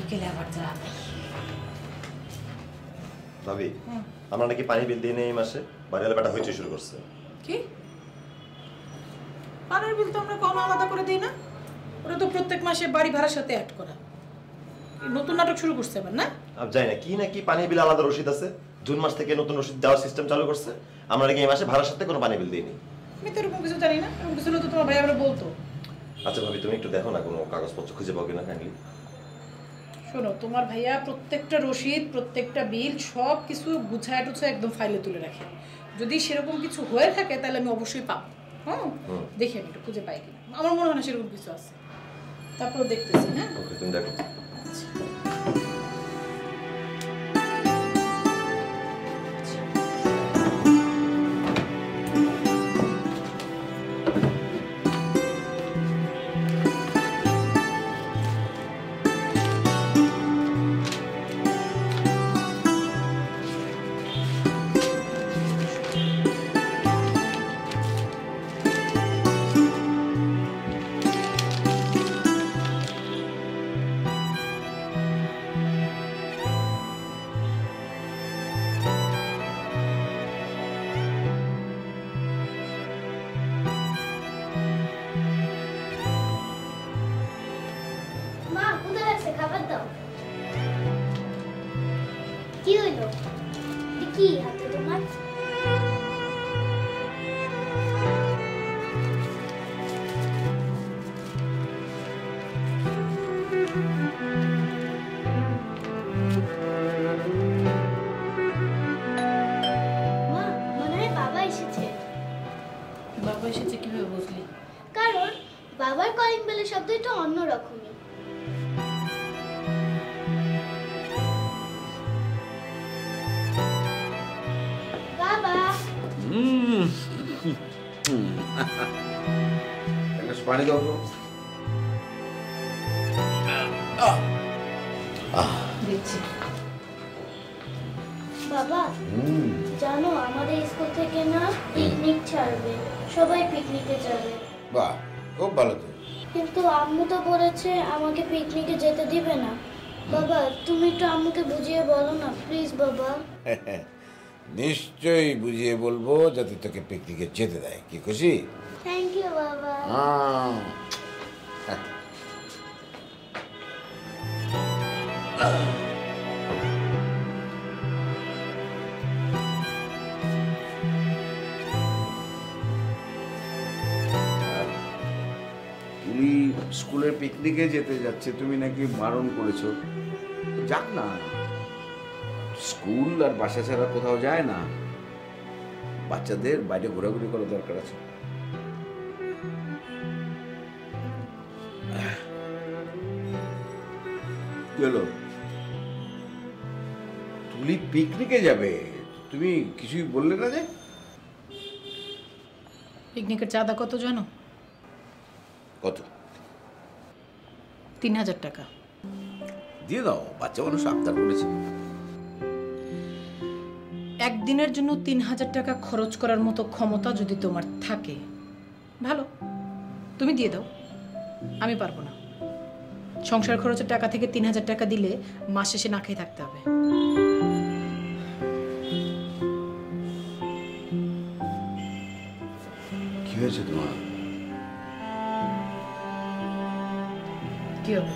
বিকেলে আবার যা ভাবি আমরা নাকি পানি বিল দিয়ে নেই এই মাসে বাড়িওয়ালা বেটা হইতে শুরু করছে। কি পানির বিল তো আমরা কোনো আলাদা করে দিই না, ওটা তো প্রত্যেক মাসে বাড়ি ভাড়ার সাথে অ্যাড করা। নতুন নাটক শুরু করছে এবার না? আমি জানি না কি নাকি পানির বিল আলাদা রসিদ আছে, জুন মাস থেকে নতুন রসিদ দেওয়ার সিস্টেম চালু করছে। আমরা নাকি এই মাসে ভাড়ার সাথে কোনো পানি বিল দিইনি। আমি তো এরকম কিছু জানি না, এরকম কিছু তো তোমার ভাই আমরা বলতো। আচ্ছা ভাবি তুমি একটু দেখো না কোনো কাগজপত্র খুঁজে পাও কিনা কাইন্ডলি। শোনো তোমার ভাইয়া প্রত্যেকটা রসিদ প্রত্যেকটা বিল সব কিছু গুছায় টুছায় একদম ফাইলে তুলে রাখে। যদি সেরকম কিছু হয়ে থাকে তাহলে আমি অবশ্যই পাবো। হ্যাঁ দেখি আমি একটু খুঁজে পাই কিনা, আমার মনে হয় না সেরকম কিছু আছে, তারপর দেখতেছি। হ্যাঁ ওকে তুমি দেখো। কি হইল? কি হাতে তোমার? বাবা এসেছে কিভাবে বুঝলি? কারণ বাবার কলিং বেলের শব্দ একটু অন্যরকমই। পানি দাও তো। বাবা জানো আমাদের স্কুল থেকে না পিকনিক ছাড়বে, সবাই পিকনিকে যাবে। বাহ খুব ভালো তো। কিন্তু আম্মু তো বলেছে আমাকে পিকনিকে যেতে দিবে না। বাবা তুমি একটু আম্মুকে বুঝিয়ে বলো না প্লিজ বাবা। নিশ্চয়ই বুঝিয়ে বলবো যাতে তোকে পিকনিকে যেতে দেয়। কি খুশি? থ্যাংক ইউ বাবা। তুমি স্কুলের পিকনিকে যেতে যাচ্ছে, তুমি নাকি বারণ করেছো। যাক না, স্কুল আর বাসা ছাড়া কোথাও যায় না, বাচ্চাদের বাইরে ঘোরাঘুরি করা দরকার আছে। কি হলো? তুমি পিকনিকে যাবে, তুমি কিছুই বললে না যে? পিকনিকের চাঁদা কত জানো? কত? 3000 টাকা। দিয়ে দাও, বাচ্চা মানুষ আবদার করেছে। একদিনের জন্য 3000 টাকা খরচ করার মতো ক্ষমতা যদি তোমার থাকে ভালো, তুমি দিয়ে দাও। আমি পারবো না। সংসার খরচের টাকা থেকে 3000 টাকা দিলে মাস শেষে না খেয়ে থাকতে হবে। কি হয়েছে তোমার? কি হবে?